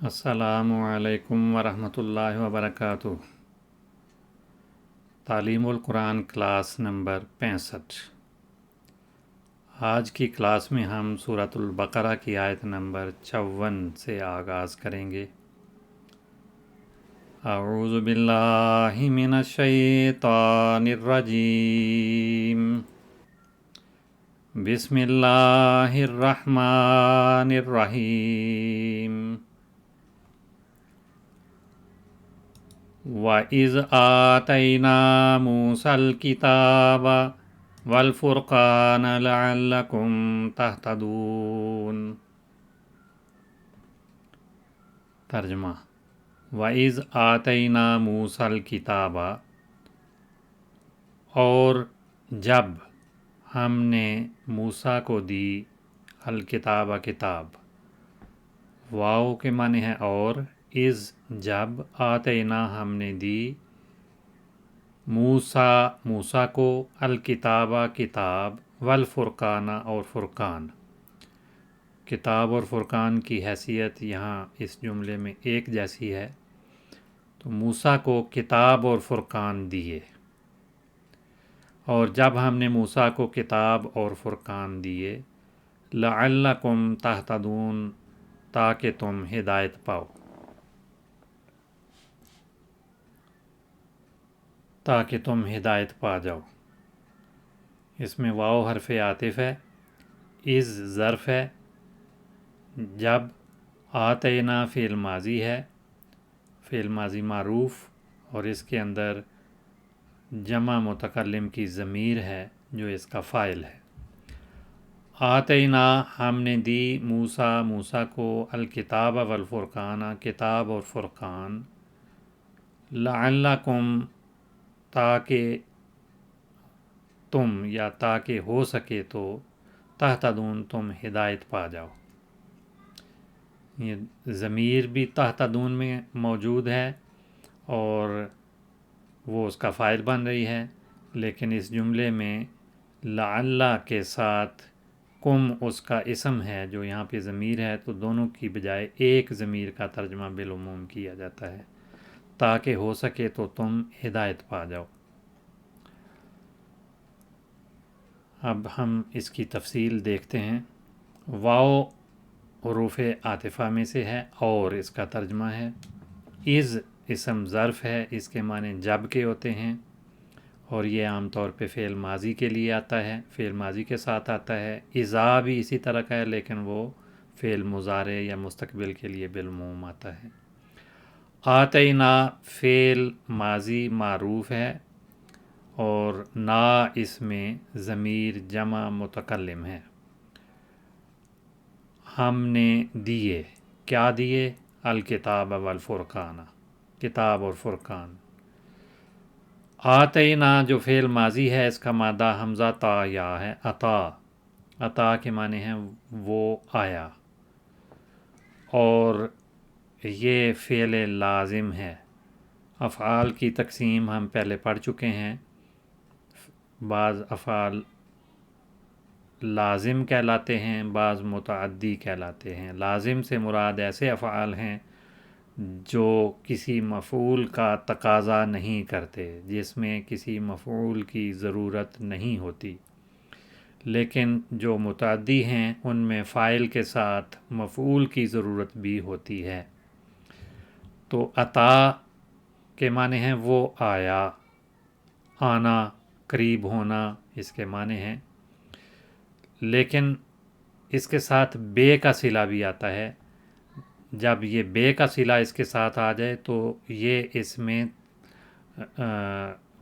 السلام علیکم ورحمۃ اللہ وبرکاتہ۔ تعلیم القرآن کلاس نمبر 65۔ آج کی کلاس میں ہم سورۃ البقرہ کی آیت نمبر 54 سے آغاز کریں گے۔ اعوذ باللہ من الشیطان الرجیم، بسم اللہ الرحمن الرحیم۔ وَإِذْ آتَيْنَا مُوسَى الْكِتَابَ وَالْفُرْقَانَ لَعَلَّكُمْ تَهْتَدُونَ۔ ترجمہ: وَإِذْ آتَيْنَا مُوسَى الْكِتَابَ، اور جب ہم نے موسیٰ کو دی الکتاب کتاب، واو کے معنی ہے اور، از جب، آتینا ہم نے دی، موسیٰ کو، الکتاب کتاب، والفرقان اور فرقان۔ کتاب اور فرقان کی حیثیت یہاں اس جملے میں ایک جیسی ہے، تو موسیٰ کو کتاب اور فرقان دیے۔ اور جب ہم نے موسیٰ کو کتاب اور فرقان دیے، لعلکم تہتدون، تاکہ تم ہدایت پاؤ، تاکہ تم ہدایت پا جاؤ۔ اس میں واو حرف عاطف ہے، از ظرف ہے، جب، آتینا فعل ماضی ہے، فعل ماضی معروف، اور اس کے اندر جمع متکلم کی ضمیر ہے جو اس کا فاعل ہے۔ آتینا ہم نے دی، موسیٰ کو، الکتاب والفرقان کتاب اور فرقان، لعلکم تاکہ تم یا تاکہ ہو سکے تو، تہتدون تم ہدایت پا جاؤ۔ یہ ضمیر بھی تہتدون میں موجود ہے اور وہ اس کا فاعل بن رہی ہے، لیکن اس جملے میں لعل کے ساتھ کم اس کا اسم ہے جو یہاں پہ ضمیر ہے، تو دونوں کی بجائے ایک ضمیر کا ترجمہ بالعموم کیا جاتا ہے، تاکہ ہو سکے تو تم ہدایت پا جاؤ۔ اب ہم اس کی تفصیل دیکھتے ہیں۔ واو حروف عاطفہ میں سے ہے اور اس کا ترجمہ ہے۔ از اسم ظرف ہے، اس کے معنی جب کے ہوتے ہیں، اور یہ عام طور پہ فعل ماضی کے لیے آتا ہے، فعل ماضی کے ساتھ آتا ہے۔ اذا بھی اسی طرح کا ہے، لیکن وہ فعل مضارع یا مستقبل کے لیے بالعموم آتا ہے۔ آتینا فعل ماضی معروف ہے اور نا اس میں ضمیر جمع متکلم ہے۔ ہم نے دیے، کیا دیے؟ الکتاب والفرقان، کتاب اور فرقان۔ آتینا جو فعل ماضی ہے، اس کا مادہ حمزہ تا یا ہے، عطا کے معنی ہیں وہ آیا، اور یہ فعل لازم ہے۔ افعال کی تقسیم ہم پہلے پڑھ چکے ہیں، بعض افعال لازم کہلاتے ہیں، بعض متعدی کہلاتے ہیں۔ لازم سے مراد ایسے افعال ہیں جو کسی مفعول کا تقاضا نہیں کرتے، جس میں کسی مفعول کی ضرورت نہیں ہوتی، لیکن جو متعدی ہیں ان میں فاعل کے ساتھ مفعول کی ضرورت بھی ہوتی ہے۔ تو عطا کے معنی ہیں وہ آیا، آنا، قریب ہونا اس کے معنی ہیں، لیکن اس کے ساتھ بے کا صلہ بھی آتا ہے۔ جب یہ بے کا صلہ اس کے ساتھ آ جائے تو یہ اس میں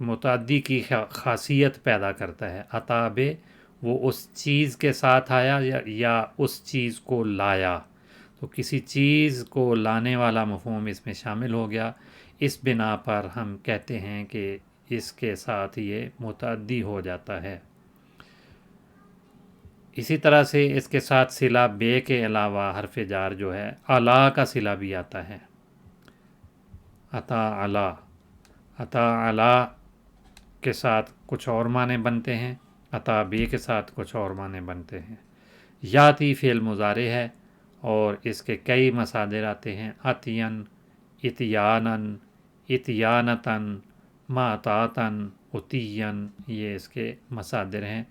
متعدی کی خاصیت پیدا کرتا ہے۔ عطا بے، وہ اس چیز کے ساتھ آیا یا اس چیز کو لایا، تو کسی چیز کو لانے والا مفہوم اس میں شامل ہو گیا۔ اس بنا پر ہم کہتے ہیں کہ اس کے ساتھ یہ متعدی ہو جاتا ہے۔ اسی طرح سے اس کے ساتھ صلہ بے کے علاوہ حرف جار جو ہے اعلیٰ کا صلہ بھی آتا ہے۔ عطا اعلیٰ، عطا اعلیٰ کے ساتھ کچھ اور معنی بنتے ہیں، عطا بے کے ساتھ کچھ اور معنی بنتے ہیں۔ یاتی فعل مضارع ہے اور اس کے کئی مصادر آتے ہیں، عطین، اتیانن، اتیانتن، معطاتن، عطین، یہ اس کے مصادر ہیں،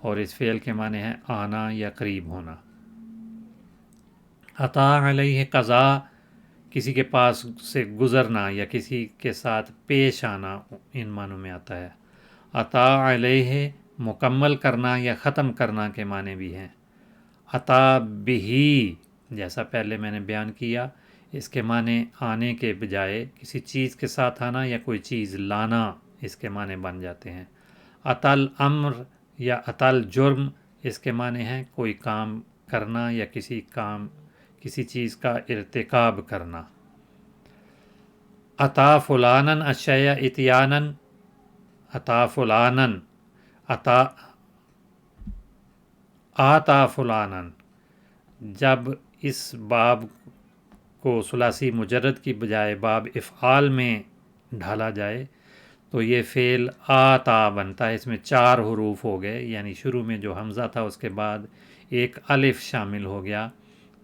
اور اس فعل کے معنی ہیں آنا یا قریب ہونا۔ عطا علیہ قضا، کسی کے پاس سے گزرنا یا کسی کے ساتھ پیش آنا، ان معنوں میں آتا ہے۔ عطا علیہ مکمل کرنا یا ختم کرنا کے معنی بھی ہیں۔ عطا بہی، جیسا پہلے میں نے بیان کیا، اس کے معنی آنے کے بجائے کسی چیز کے ساتھ آنا یا کوئی چیز لانا، اس کے معنی بن جاتے ہیں۔ عطل امر یا عطل جرم، اس کے معنی ہیں کوئی کام کرنا یا کسی چیز کا ارتکاب کرنا۔ عطا فلانن اشیاء اتیانن، عطا فلانن، آتا فلانن، جب اس باب کو ثلاثی مجرد کی بجائے باب افعال میں ڈھالا جائے تو یہ فعل آتا بنتا ہے۔ اس میں 4 حروف ہو گئے، یعنی شروع میں جو حمزہ تھا اس کے بعد ایک الف شامل ہو گیا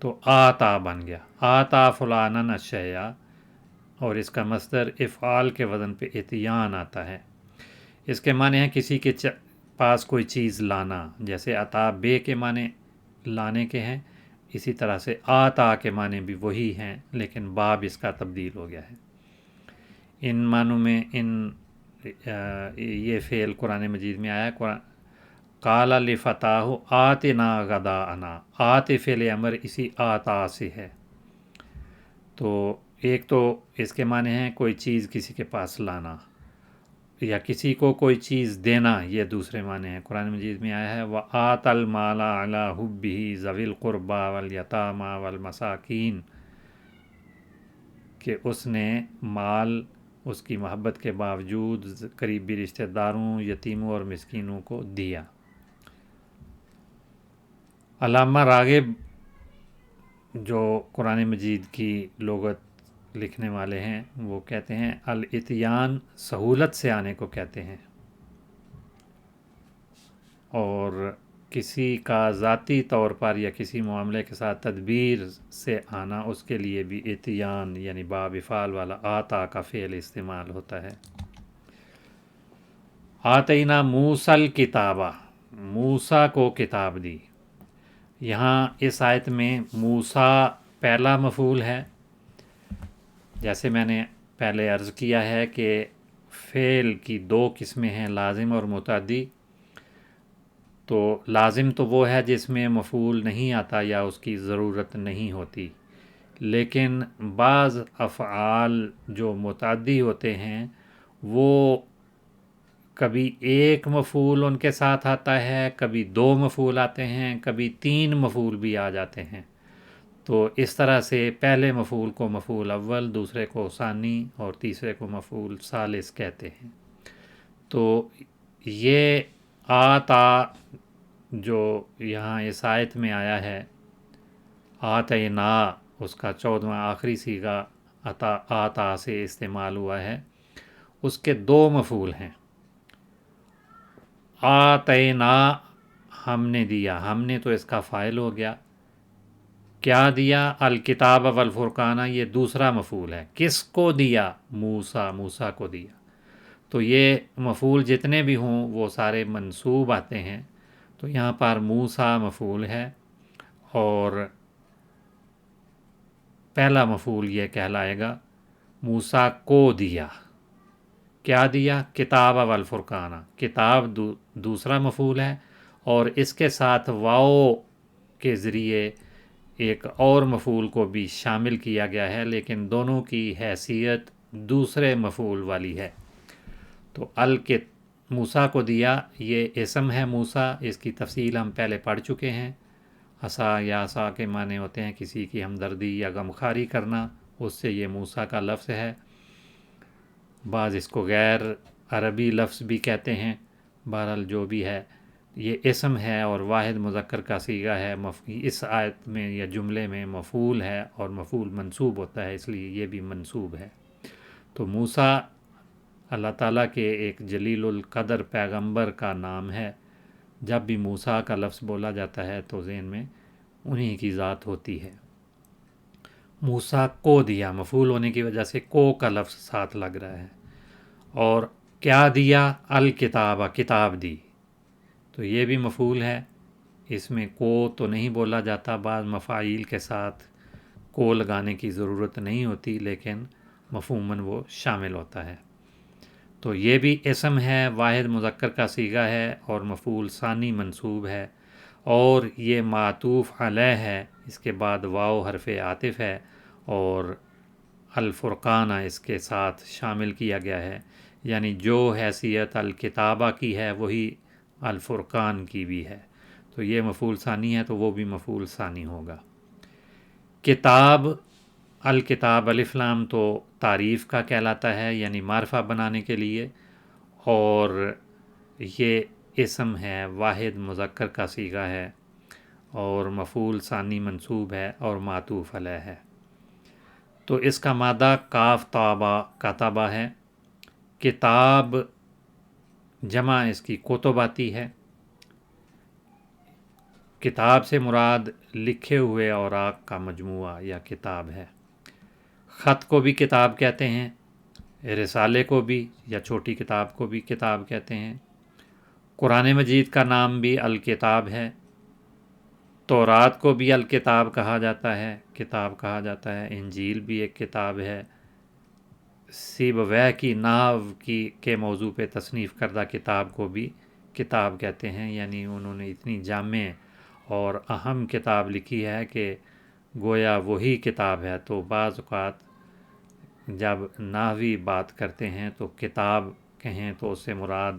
تو آتا بن گیا۔ آتا فلانن اشیاء، اور اس کا مصدر افعال کے وزن پہ اتیان آتا ہے۔ اس کے معنی ہیں کسی کے پاس کوئی چیز لانا، جیسے عطا بے کے معنی لانے کے ہیں، اسی طرح سے آتا کے معنی بھی وہی ہیں، لیکن باب اس کا تبدیل ہو گیا ہے۔ ان معنوں میں یہ فعل قرآن مجید میں آیا۔ قال لفتاہ آتنا غداءنا، آت فعل امر اسی آتا سے ہے۔ تو ایک تو اس کے معنی ہیں کوئی چیز کسی کے پاس لانا یا کسی کو کوئی چیز دینا، یہ دوسرے معنی ہیں۔ قرآن مجید میں آیا ہے وَآتَ الْمَالَ عَلَىٰ حُبِّهِ ذَوِي الْقُرْبَىٰ وَالْيَتَامَىٰ وَالْمَسَاكِينِ، کہ اس نے مال اس کی محبت کے باوجود قریبی رشتہ داروں، یتیموں اور مسکینوں کو دیا۔ علامہ راغب جو قرآن مجید کی لغت لکھنے والے ہیں وہ کہتے ہیں الاتیان سہولت سے آنے کو کہتے ہیں، اور کسی کا ذاتی طور پر یا کسی معاملے کے ساتھ تدبیر سے آنا، اس کے لیے بھی اتیان یعنی باب افعال والا آتا کا فعل استعمال ہوتا ہے۔ آتینا موسیٰ الکتابہ، موسیٰ کو کتاب دی۔ یہاں اس آیت میں موسیٰ پہلا مفعول ہے، جیسے میں نے پہلے عرض کیا ہے کہ فعل کی 2 قسمیں ہیں، لازم اور متعدی۔ تو لازم تو وہ ہے جس میں مفعول نہیں آتا یا اس کی ضرورت نہیں ہوتی، لیکن بعض افعال جو متعدی ہوتے ہیں وہ کبھی ایک مفعول ان کے ساتھ آتا ہے، کبھی 2 مفعول آتے ہیں، کبھی 3 مفعول بھی آ جاتے ہیں۔ تو اس طرح سے پہلے مفعول کو مفعول اول، دوسرے کو ثانی اور تیسرے کو مفعول ثالث کہتے ہیں۔ تو یہ آتا جو یہاں اس آیت میں آیا ہے، آتینا، اس کا 14واں آخری صیغہ آتا سے استعمال ہوا ہے، اس کے 2 مفعول ہیں۔ آتینا ہم نے دیا، ہم نے تو اس کا فاعل ہو گیا۔ کیا دیا؟ الکتاب والفرقانہ، یہ دوسرا مفعول ہے۔ کس کو دیا؟ موسیٰ کو دیا۔ تو یہ مفعول جتنے بھی ہوں وہ سارے منصوب آتے ہیں، تو یہاں پر موسیٰ مفعول ہے اور پہلا مفعول یہ کہلائے گا موسیٰ کو دیا۔ کیا دیا؟ کتاب والفرقانہ، کتاب دوسرا مفعول ہے اور اس کے ساتھ واو کے ذریعے ایک اور مفعول کو بھی شامل کیا گیا ہے، لیکن دونوں کی حیثیت دوسرے مفعول والی ہے۔ تو موسیٰ کو دیا، یہ اسم ہے موسیٰ، اس کی تفصیل ہم پہلے پڑھ چکے ہیں۔ عصا یا عصا کے معنی ہوتے ہیں کسی کی ہمدردی یا غمخواری کرنا، اس سے یہ موسیٰ کا لفظ ہے۔ بعض اس کو غیر عربی لفظ بھی کہتے ہیں، بہرحال جو بھی ہے یہ اسم ہے اور واحد مذکر کا صیغہ ہے۔ اس آیت میں یا جملے میں مفعول ہے اور مفعول منصوب ہوتا ہے، اس لیے یہ بھی منصوب ہے۔ تو موسیٰ اللہ تعالیٰ کے ایک جلیل القدر پیغمبر کا نام ہے۔ جب بھی موسیٰ کا لفظ بولا جاتا ہے تو ذہن میں انہی کی ذات ہوتی ہے۔ موسیٰ کو دیا، مفعول ہونے کی وجہ سے کو کا لفظ ساتھ لگ رہا ہے، اور کیا دیا؟ الکتاب، کتاب دی، تو یہ بھی مفعول ہے، اس میں کو تو نہیں بولا جاتا، بعض مفاعیل کے ساتھ کو لگانے کی ضرورت نہیں ہوتی، لیکن مفہوماً وہ شامل ہوتا ہے۔ تو یہ بھی اسم ہے، واحد مذکر کا صیغہ ہے اور مفعول ثانی منصوب ہے، اور یہ معطوف علیہ ہے، اس کے بعد واو حرف عاطف ہے، اور الفرقانہ اس کے ساتھ شامل کیا گیا ہے، یعنی جو حیثیت الکتابہ کی ہے وہی الفرقان کی بھی ہے، تو یہ مفعول ثانی ہے تو وہ بھی مفعول ثانی ہوگا۔ کتاب، الکتاب الف لام تو تعریف کا کہلاتا ہے، یعنی معرفہ بنانے کے لیے، اور یہ اسم ہے، واحد مذکر کا صیغہ ہے، اور مفعول ثانی منصوب ہے اور معطوف علیہ ہے۔ تو اس کا مادہ کاف طابہ کاتبہ ہے۔ کتاب جمع اس کی کتب آتی ہے۔ کتاب سے مراد لکھے ہوئے اوراق کا مجموعہ یا کتاب ہے۔ خط کو بھی کتاب کہتے ہیں، رسالے کو بھی یا چھوٹی کتاب کو بھی کتاب کہتے ہیں۔ قرآن مجید کا نام بھی الکتاب ہے۔ تورات کو بھی الکتاب کہا جاتا ہے، کتاب کہا جاتا ہے۔ انجیل بھی ایک کتاب ہے۔ سیبویہ کی نحو کی کے موضوع پہ تصنیف کردہ کتاب کو بھی کتاب کہتے ہیں، یعنی انہوں نے اتنی جامع اور اہم کتاب لکھی ہے کہ گویا وہی کتاب ہے۔ تو بعض اوقات جب نحوی بات کرتے ہیں تو کتاب کہیں تو اس سے مراد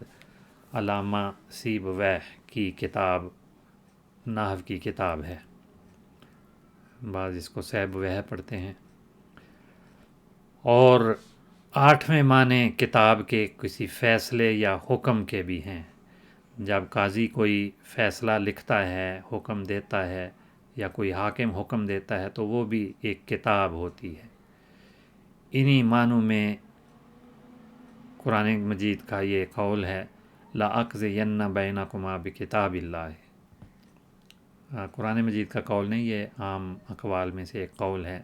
علامہ سیبویہ کی کتاب نحو کی کتاب ہے، بعض اس کو سیبویہ پڑھتے ہیں۔ اور 8ویں معنی کتاب کے کسی فیصلے یا حکم کے بھی ہیں۔ جب قاضی کوئی فیصلہ لکھتا ہے، حکم دیتا ہے، یا کوئی حاکم حکم دیتا ہے تو وہ بھی ایک کتاب ہوتی ہے۔ انہی معنوں میں قرآن مجید کا یہ قول ہے لَأَقْضِيَنَّ بَيْنَكُمَا بِكِتَابِ اللَّهِ۔ قرآن مجید کا قول نہیں، یہ عام اقوال میں سے ایک قول ہے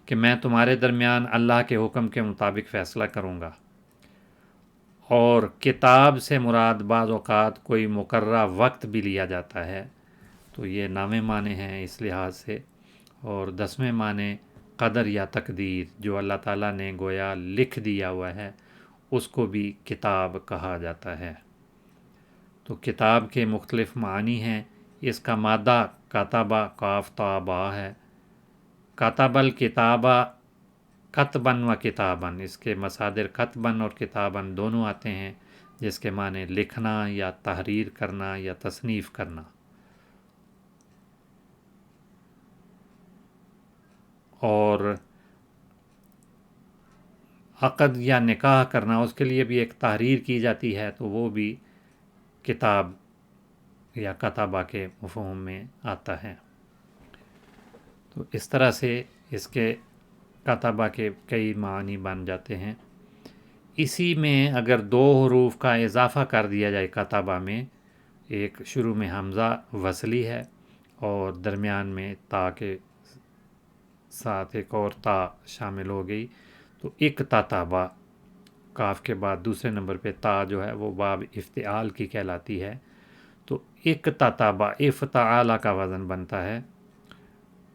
کہ میں تمہارے درمیان اللہ کے حکم کے مطابق فیصلہ کروں گا۔ اور کتاب سے مراد بعض اوقات کوئی مقررہ وقت بھی لیا جاتا ہے، تو یہ 9ویں معنی ہیں اس لحاظ سے۔ اور 10ویں معنی قدر یا تقدیر، جو اللہ تعالیٰ نے گویا لکھ دیا ہوا ہے، اس کو بھی کتاب کہا جاتا ہے۔ تو کتاب کے مختلف معنی ہیں۔ اس کا مادہ کاتبہ کاف تا با ہے۔ کاتب الکتابہ کتباً و کتاباً، اس کے مصادر کتباً اور کتاباً دونوں آتے ہیں، جس کے معنی لکھنا یا تحریر کرنا یا تصنیف کرنا۔ اور عقد یا نکاح کرنا، اس کے لیے بھی ایک تحریر کی جاتی ہے، تو وہ بھی کتاب یا کتابہ کے مفہوم میں آتا ہے۔ تو اس طرح سے اس کے کتابہ کے کئی معنی بن جاتے ہیں۔ اسی میں اگر 2 حروف کا اضافہ کر دیا جائے کتابہ میں، ایک شروع میں حمزہ وصلی ہے اور درمیان میں تا کے ساتھ ایک اور تا شامل ہو گئی، تو اکتتبہ، کاف کے بعد دوسرے نمبر پہ تا جو ہے وہ باب افتعال کی کہلاتی ہے، تو اکتتبہ افتعال کا وزن بنتا ہے۔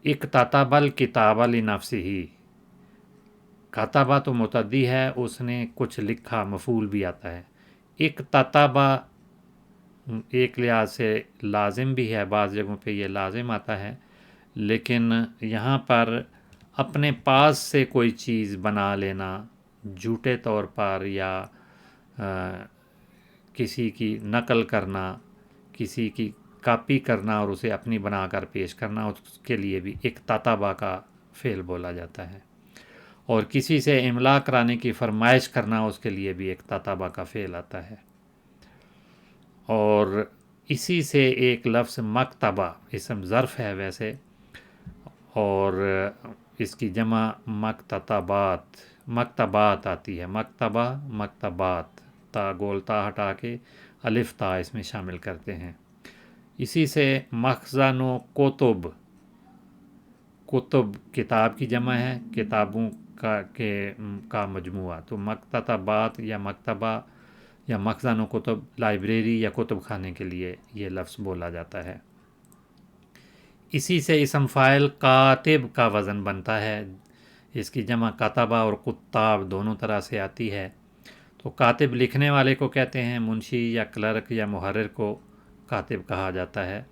اکتتب الکتاب لنفسہ، کتبہ تو متعدی ہے، اس نے کچھ لکھا، مفعول بھی آتا ہے۔ اکتتبہ ایک لحاظ سے لازم بھی ہے، بعض جگہوں پہ یہ لازم آتا ہے، لیکن یہاں پر اپنے پاس سے کوئی چیز بنا لینا جھوٹے طور پر، یا کسی کی نقل کرنا، کسی کی کاپی کرنا اور اسے اپنی بنا کر پیش کرنا، اس کے لیے بھی اکتتبہ کا فعل بولا جاتا ہے۔ اور کسی سے املا کرانے کی فرمائش کرنا، اس کے لیے بھی اکتتبہ کا فعل آتا ہے۔ اور اسی سے ایک لفظ مکتبہ، اسم ظرف ہے ویسے، اور اس کی جمع مکتبات، مکتبات آتی ہے، مکتبہ مکتبات، تا گول تا ہٹا کے الف تا اس میں شامل کرتے ہیں۔ اسی سے مخزن و کتب، کتب کتاب کی جمع ہے، کتابوں کا مجموعہ، تو مکتبات یا مکتبہ یا مخزن و کتب لائبریری یا کتب خانے کے لیے یہ لفظ بولا جاتا ہے۔ اسی سے اسم فاعل کاتب کا وزن بنتا ہے، اس کی جمع کتبہ اور کتاب دونوں طرح سے آتی ہے۔ تو کاتب لکھنے والے کو کہتے ہیں، منشی یا کلرک یا محرر کو کاتب کہا جاتا ہے۔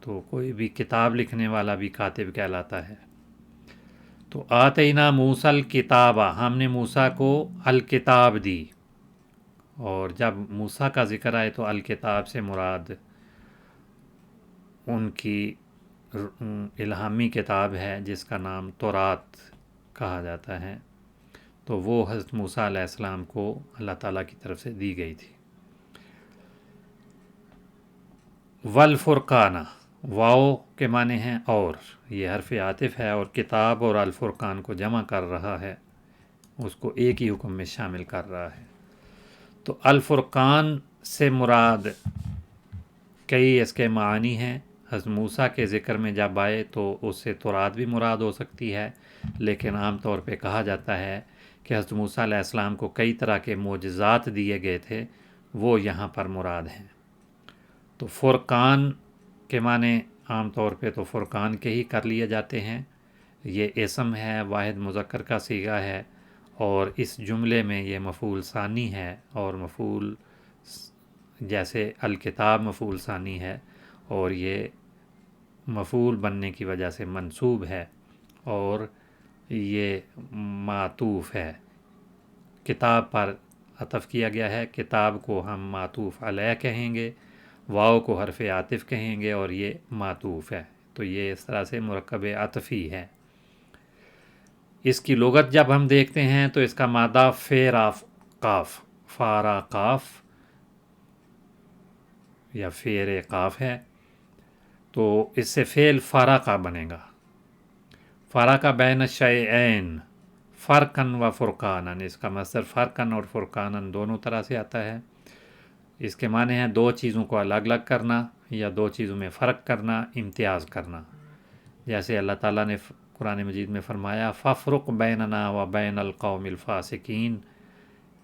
تو کوئی بھی کتاب لکھنے والا بھی کاتب کہلاتا ہے۔ تو آتینا موسیٰ الکتابہ، ہم نے موسیٰ کو الکتاب دی، اور جب موسیٰ کا ذکر آئے تو الکتاب سے مراد ان کی الہامی کتاب ہے جس کا نام تورات کہا جاتا ہے، تو وہ حضرت موسیٰ علیہ السلام کو اللہ تعالیٰ کی طرف سے دی گئی تھی۔ والفرقانہ، واو کے معنی ہیں اور، یہ حرف عاطف ہے، اور کتاب اور الفرقان کو جمع کر رہا ہے، اس کو ایک ہی حکم میں شامل کر رہا ہے۔ تو الفرقان سے مراد کئی اس کے معانی ہیں۔ حضرت موسیٰ کے ذکر میں جب آئے تو اس سے تورات بھی مراد ہو سکتی ہے، لیکن عام طور پہ کہا جاتا ہے کہ حضرت موسیٰ علیہ السلام کو کئی طرح کے معجزات دیے گئے تھے، وہ یہاں پر مراد ہیں۔ تو فرقان کے معنی عام طور پہ تو فرقان کے ہی کر لیے جاتے ہیں، یہ اسم ہے، واحد مذکر کا صیغہ ہے، اور اس جملے میں یہ مفعول ثانی ہے، اور مفعول جیسے الکتاب مفعول ثانی ہے، اور یہ مفعول بننے کی وجہ سے منصوب ہے، اور یہ معطوف ہے، کتاب پر عطف کیا گیا ہے۔ کتاب کو ہم معطوف علیہ کہیں گے، واو کو حرف عاطف کہیں گے، اور یہ معطوف ہے، تو یہ اس طرح سے مرکب عطفی ہے۔ اس کی لغت جب ہم دیکھتے ہیں تو اس کا مادہ فیراف قاف، فارا قاف یا فیر قاف ہے، تو اس سے فعل فارقہ بنے گا۔ فارقہ بین الشیئین فرقاً و فرقاناً، اس کا مصدر فرقاً اور فرقاناً دونوں طرح سے آتا ہے۔ اس کے معنی ہیں دو چیزوں کو الگ الگ کرنا، یا دو چیزوں میں فرق کرنا، امتیاز کرنا۔ جیسے اللہ تعالیٰ نے قرآن مجید میں فرمایا فَافْرُقْ بَيْنَنَا وَبَيْنَ الْقَوْمِ الْفَاسِقِينَ،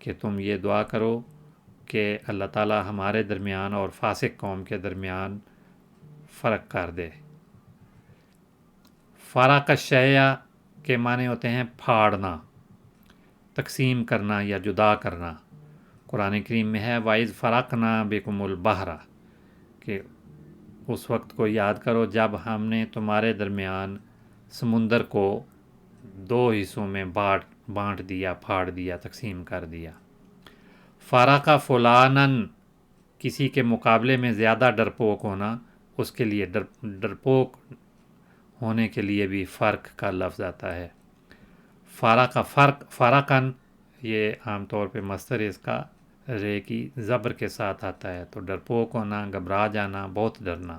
کہ تم یہ دعا کرو کہ اللہ تعالیٰ ہمارے درمیان اور فاسق قوم کے درمیان فرق کر دے۔ فَرَقَ الشَّيْءَ کے معنی ہوتے ہیں پھاڑنا، تقسیم کرنا یا جدا کرنا۔ قرآن کریم میں ہے وَإِذْ فَرَقْنَا بِكُمُ الْبَحْرَ، کہ اس وقت کو یاد کرو جب ہم نے تمہارے درمیان سمندر کو دو حصوں میں بانٹ دیا، پھاڑ دیا، تقسیم کر دیا۔ فَرَقَ فُلَانًا، کسی کے مقابلے میں زیادہ ڈرپوک ہونا، اس کے لیے ڈرپوک ہونے کے لیے بھی فرق کا لفظ آتا ہے۔ فَرَقَ فرقاً، یہ عام طور پہ مصدر اس کا رے کی زبر کے ساتھ آتا ہے، تو ڈرپوک ہونا، گھبرا جانا، بہت ڈرنا۔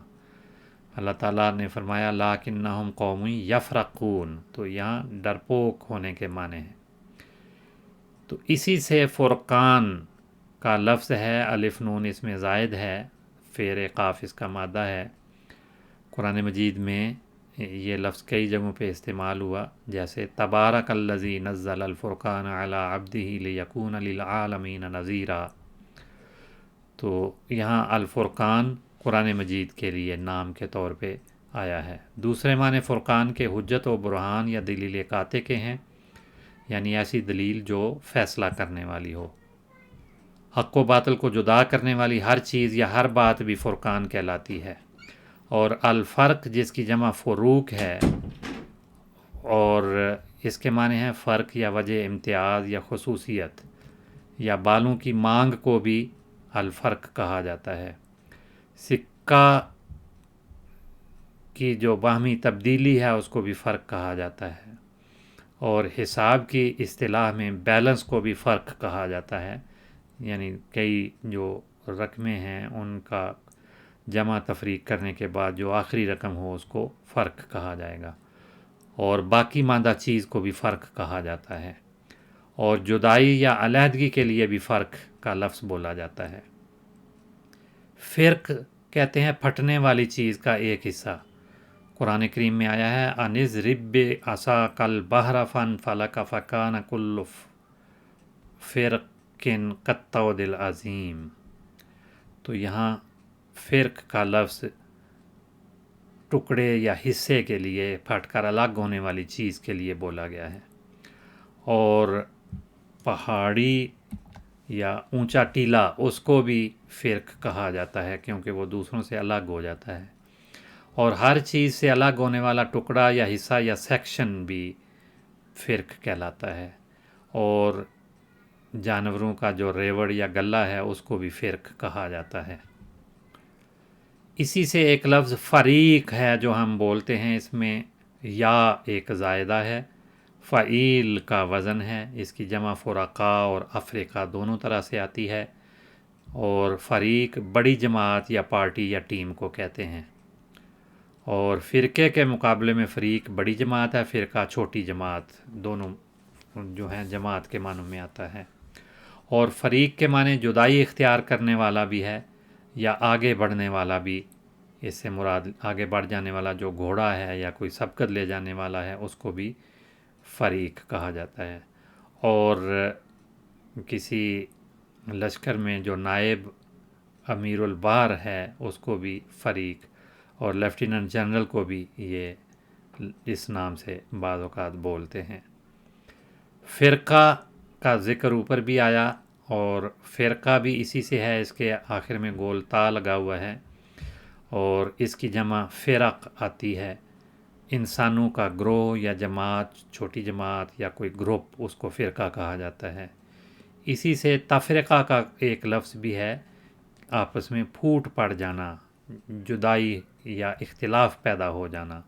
اللہ تعالیٰ نے فرمایا لَٰكِنَّهُمْ قَوْمٌ يَفْرَقُونَ، تو یہاں ڈرپوک ہونے کے معنی ہیں۔ تو اسی سے فرقان کا لفظ ہے، الف نون اس میں زائد ہے، فیر قاف اس کا مادہ ہے۔ قرآن مجید میں یہ لفظ کئی جگہوں پہ استعمال ہوا، جیسے تبارک الذی نزل الفرقان علی عبدہ لیکون للعالمین نذیرا، تو یہاں الفرقان قرآن مجید کے لیے نام کے طور پہ آیا ہے۔ دوسرے معنی فرقان کے حجت و برہان یا دلیل قاطع کے ہیں، یعنی ایسی دلیل جو فیصلہ کرنے والی ہو۔ حق و باطل کو جدا کرنے والی ہر چیز یا ہر بات بھی فرقان کہلاتی ہے۔ اور الفرق جس کی جمع فروق ہے، اور اس کے معنی ہیں فرق یا وجہ امتیاز یا خصوصیت، یا بالوں کی مانگ کو بھی الفرق کہا جاتا ہے۔ سکہ کی جو باہمی تبدیلی ہے اس کو بھی فرق کہا جاتا ہے، اور حساب کی اصطلاح میں بیلنس کو بھی فرق کہا جاتا ہے، یعنی کئی جو رقمیں ہیں ان کا جمع تفریق کرنے کے بعد جو آخری رقم ہو اس کو فرق کہا جائے گا، اور باقی ماندہ چیز کو بھی فرق کہا جاتا ہے، اور جدائی یا علیحدگی کے لیے بھی فرق کا لفظ بولا جاتا ہے۔ فرق کہتے ہیں پھٹنے والی چیز کا ایک حصہ، قرآن کریم میں آیا ہے انضرب بعصاک البحر فانفلق فکان کل فرق کالطود العظیم. تو یہاں فرق کا لفظ ٹکڑے یا حصے کے لیے، پھٹ کر الگ ہونے والی چیز کے لیے بولا گیا ہے. اور پہاڑی یا اونچا ٹیلا اس کو بھی فرق کہا جاتا ہے کیونکہ وہ دوسروں سے الگ ہو جاتا ہے. اور ہر چیز سے الگ ہونے والا ٹکڑا یا حصہ یا سیکشن بھی فرق کہلاتا ہے. اور جانوروں کا جو ریوڑ یا گلا ہے اس کو بھی فرق کہا جاتا ہے. اسی سے ایک لفظ فریق ہے جو ہم بولتے ہیں، اس میں یا ایک زائدہ ہے، فعیل کا وزن ہے، اس کی جمع فرقا اور افریقہ دونوں طرح سے آتی ہے. اور فریق بڑی جماعت یا پارٹی یا ٹیم کو کہتے ہیں. اور فرقے کے مقابلے میں فریق بڑی جماعت ہے، فرقہ چھوٹی جماعت، دونوں جو ہیں جماعت کے معنوں میں آتا ہے. اور فریق کے معنی جدائی اختیار کرنے والا بھی ہے یا آگے بڑھنے والا بھی. اس سے مراد آگے بڑھ جانے والا جو گھوڑا ہے یا کوئی سبقت لے جانے والا ہے اس کو بھی فریق کہا جاتا ہے. اور کسی لشکر میں جو نائب امیر البحر ہے اس کو بھی فریق، اور لیفٹیننٹ جنرل کو بھی یہ اس نام سے بعض اوقات بولتے ہیں. فرقہ کا ذکر اوپر بھی آیا اور فرقہ بھی اسی سے ہے، اس کے آخر میں گول تا لگا ہوا ہے اور اس کی جمع فرق آتی ہے. انسانوں کا گروہ یا جماعت، چھوٹی جماعت یا کوئی گروپ، اس کو فرقہ کہا جاتا ہے. اسی سے تفرقہ کا ایک لفظ بھی ہے، آپس میں پھوٹ پڑ جانا، جدائی یا اختلاف پیدا ہو جانا.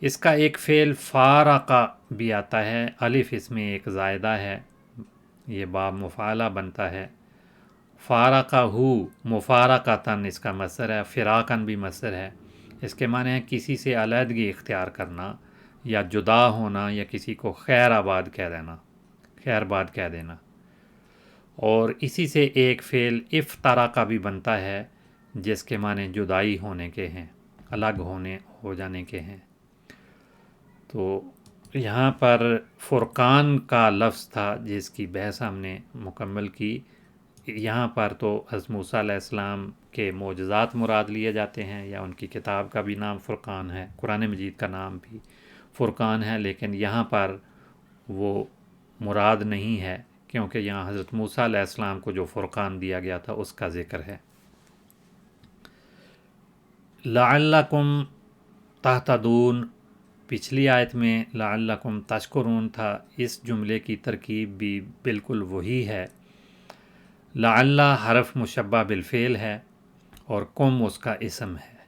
اس کا ایک فعل فارقہ بھی آتا ہے، الف اس میں ایک زائدہ ہے، یہ باب مفعلہ بنتا ہے. فارقہ مفارقتاً اس کا مصدر ہے، فراقاً بھی مصدر ہے. اس کے معنی ہے کسی سے علیحدگی اختیار کرنا یا جدا ہونا یا کسی کو خیر آباد کہہ دینا، خیر باد کہہ دینا. اور اسی سے ایک فعل افترقہ بھی بنتا ہے جس کے معنی جدائی ہونے کے ہیں، الگ ہو جانے کے ہیں. تو یہاں پر فرقان کا لفظ تھا جس کی بحث ہم نے مکمل کی. یہاں پر تو حضرت موسیٰ علیہ السلام کے معجزات مراد لیے جاتے ہیں یا ان کی کتاب کا بھی نام فرقان ہے، قرآن مجید کا نام بھی فرقان ہے، لیکن یہاں پر وہ مراد نہیں ہے کیونکہ یہاں حضرت موسیٰ علیہ السلام کو جو فرقان دیا گیا تھا اس کا ذکر ہے. لعلکم تہتدون، پچھلی آیت میں لعلکم تشکرون تھا، اس جملے کی ترکیب بھی بالکل وہی ہے. لعل حرف مشبہ بالفعل ہے اور کم اس کا اسم ہے،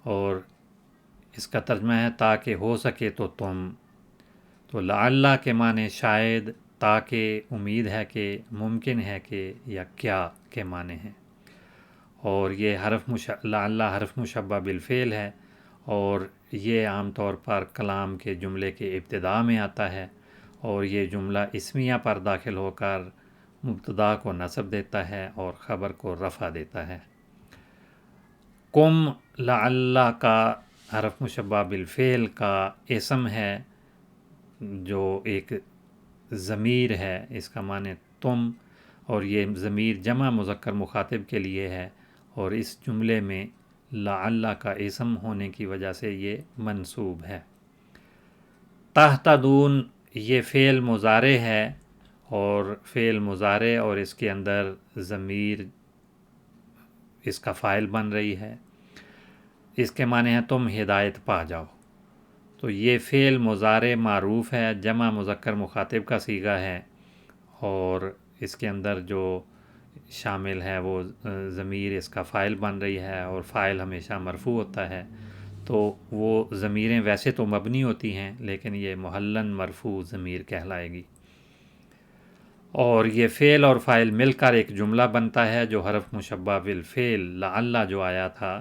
اور اس کا ترجمہ ہے تاکہ ہو سکے تو تم. تو لعل کے معنی شاید، تاکہ امید ہے کہ، ممکن ہے کہ، یا کیا کے معنی ہیں. اور یہ لعل حرف مشبہ بالفعل ہے اور یہ عام طور پر کلام کے جملے کے ابتداء میں آتا ہے، اور یہ جملہ اسمیہ پر داخل ہو کر مبتدا کو نصب دیتا ہے اور خبر کو رفع دیتا ہے. کم لعل کا حرف مشبہ بالفعل کا اسم ہے جو ایک ضمیر ہے، اس کا معنی تم، اور یہ ضمیر جمع مذکر مخاطب کے لیے ہے، اور اس جملے میں لعل کا اسم ہونے کی وجہ سے یہ منصوب ہے. تہتدون یہ فعل مضارع ہے، اور فعل مضارع اور اس کے اندر ضمیر اس کا فاعل بن رہی ہے. اس کے معنی ہے تم ہدایت پا جاؤ. تو یہ فعل مضارع معروف ہے، جمع مذکر مخاطب کا صیغہ ہے، اور اس کے اندر جو شامل ہے وہ ضمیر اس کا فاعل بن رہی ہے، اور فاعل ہمیشہ مرفوع ہوتا ہے. تو وہ ضمیریں ویسے تو مبنی ہوتی ہیں لیکن یہ محلن مرفوع ضمیر کہلائے گی. اور یہ فعل اور فاعل مل کر ایک جملہ بنتا ہے جو حرف مشبہ بالفعل لعل جو آیا تھا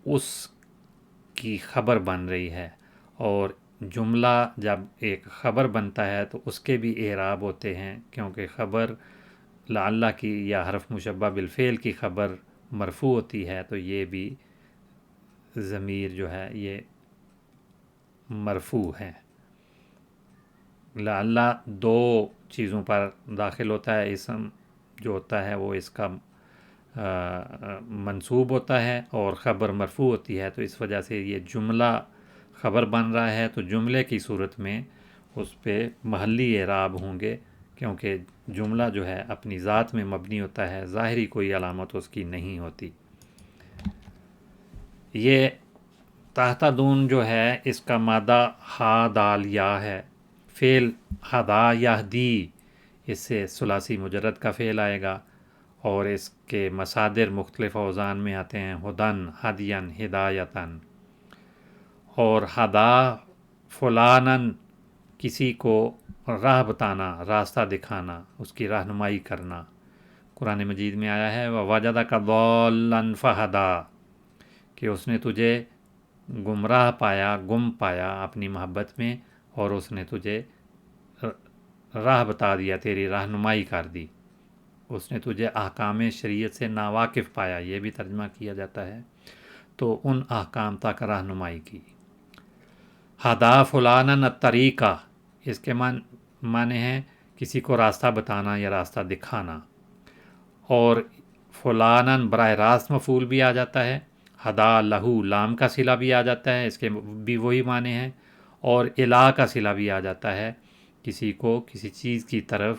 اس کی خبر بن رہی ہے. اور جملہ جب ایک خبر بنتا ہے تو اس کے بھی اعراب ہوتے ہیں، کیونکہ خبر لعل کی یا حرف مشبہ بالفعل کی خبر مرفوع ہوتی ہے تو یہ بھی ضمیر جو ہے یہ مرفوع ہیں۔ لعلہ دو چیزوں پر داخل ہوتا ہے، اسم جو ہوتا ہے وہ اس کا منصوب ہوتا ہے اور خبر مرفوع ہوتی ہے، تو اس وجہ سے یہ جملہ خبر بن رہا ہے، تو جملے کی صورت میں اس پہ محلی اعراب ہوں گے، کیونکہ جملہ جو ہے اپنی ذات میں مبنی ہوتا ہے، ظاہری کوئی علامت اس کی نہیں ہوتی۔ یہ تحت دون جو ہے اس کا مادہ ہا دال یا ہے، فعل ہدا یہدی اس سے ثلاثی مجرد کا فعل آئے گا، اور اس کے مصادر مختلف اوزان میں آتے ہیں، ہدن، ہدین، ہدایتن۔ اور ہدا فلانن کسی کو راہ بتانا، راستہ دکھانا، اس کی رہنمائی کرنا۔ قرآن مجید میں آیا ہے وَوَجَدَكَ ضَالًّا فَہَدَىٰ، کہ اس نے تجھے گمراہ پایا، گم پایا اپنی محبت میں، اور اس نے تجھے راہ بتا دیا، تیری رہنمائی کر دی۔ اس نے تجھے احکام شریعت سے ناواقف پایا، یہ بھی ترجمہ کیا جاتا ہے، تو ان احکام تک رہنمائی کی۔ ہدا فلانن الطریقہ، اس کے معنی ہیں کسی کو راستہ بتانا یا راستہ دکھانا، اور فلانن براہ راست مفعول بھی آ جاتا ہے، ہدا لہو لام کا صلہ بھی آ جاتا ہے، اس کے بھی وہی معنی ہیں، اور الا کا صلہ بھی آ جاتا ہے، کسی کو کسی چیز کی طرف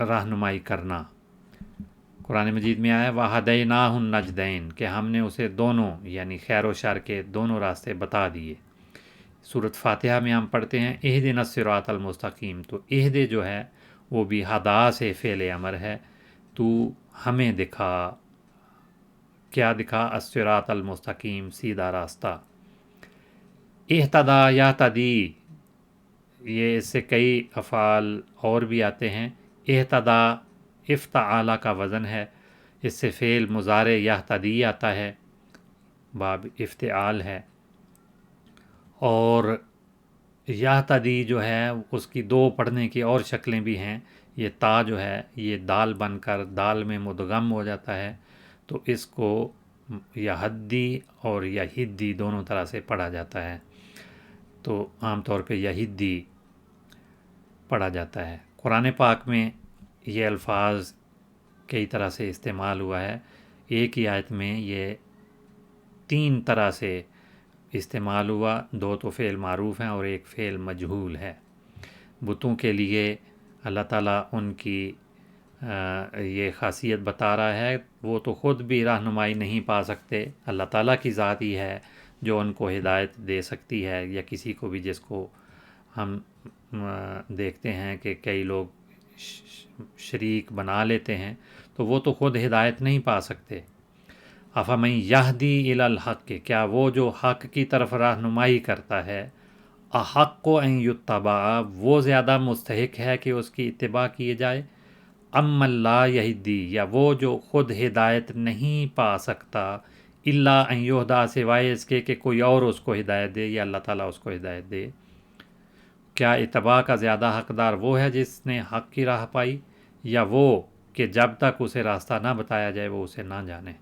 رہنمائی کرنا۔ قرآن مجید میں آیا وَهَدَيْنَاهُ النَّجْدَيْنِ، کہ ہم نے اسے دونوں یعنی خیر و شر کے دونوں راستے بتا دیے۔ سورۃ فاتحہ میں ہم پڑھتے ہیں اہدنا الصراط المستقیم، تو اہد جو ہے وہ بھی ہدا سے فعل امر ہے، تو ہمیں دکھا، کیا دکھا؟ الصراط المستقیم، سیدھا راستہ۔ اہتدا یہتدی، یہ اس سے کئی افعال اور بھی آتے ہیں۔ اہتدا افتعال کا وزن ہے، اس سے فعل مضارع یہتدی آتا ہے، باب افتعال ہے، اور یہتدی جو ہے اس کی دو پڑھنے کی اور شکلیں بھی ہیں۔ یہ تا جو ہے یہ دال بن کر دال میں مدغم ہو جاتا ہے، تو اس کو یہدی اور یہدی دونوں طرح سے پڑھا جاتا ہے، تو عام طور پہ یہدی پڑھا جاتا ہے۔ قرآن پاک میں یہ الفاظ کئی طرح سے استعمال ہوا ہے، ایک ہی آیت میں یہ 3 طرح سے استعمال ہوا، 2 تو فعل معروف ہیں اور ایک فعل مجہول ہے۔ بتوں کے لیے اللہ تعالیٰ ان کی یہ خاصیت بتا رہا ہے، وہ تو خود بھی رہنمائی نہیں پا سکتے، اللہ تعالیٰ کی ذات ہی ہے جو ان کو ہدایت دے سکتی ہے، یا کسی کو بھی، جس کو ہم دیکھتے ہیں کہ کئی لوگ شریک بنا لیتے ہیں، تو وہ تو خود ہدایت نہیں پا سکتے۔ افمن یہدی الی الحق، کیا وہ جو حق کی طرف رہنمائی کرتا ہے، احق ان یتبع، وہ زیادہ مستحق ہے کہ اس کی اتباع کیے جائے، ام لا یہدی، یا وہ جو خود ہدایت نہیں پا سکتا، الا ان یہدا، سوائے اس کے کہ کوئی اور اس کو ہدایت دے یا اللہ تعالیٰ اس کو ہدایت دے۔ کیا اتباع کا زیادہ حقدار وہ ہے جس نے حق کی راہ پائی، یا وہ کہ جب تک اسے راستہ نہ بتایا جائے وہ اسے نہ جانے؟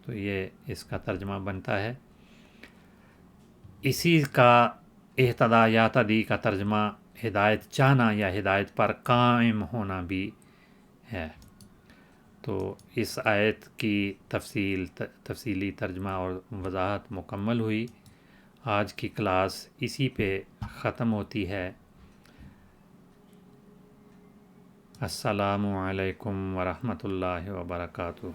تو یہ اس کا ترجمہ بنتا ہے۔ اسی کا اہتدا یہتدی کا ترجمہ ہدایت چاہنا یا ہدایت پر قائم ہونا بھی ہے۔ تو اس آیت کی تفصیلی ترجمہ اور وضاحت مکمل ہوئی۔ آج کی کلاس اسی پہ ختم ہوتی ہے۔ السلام علیکم ورحمۃ اللہ وبرکاتہ۔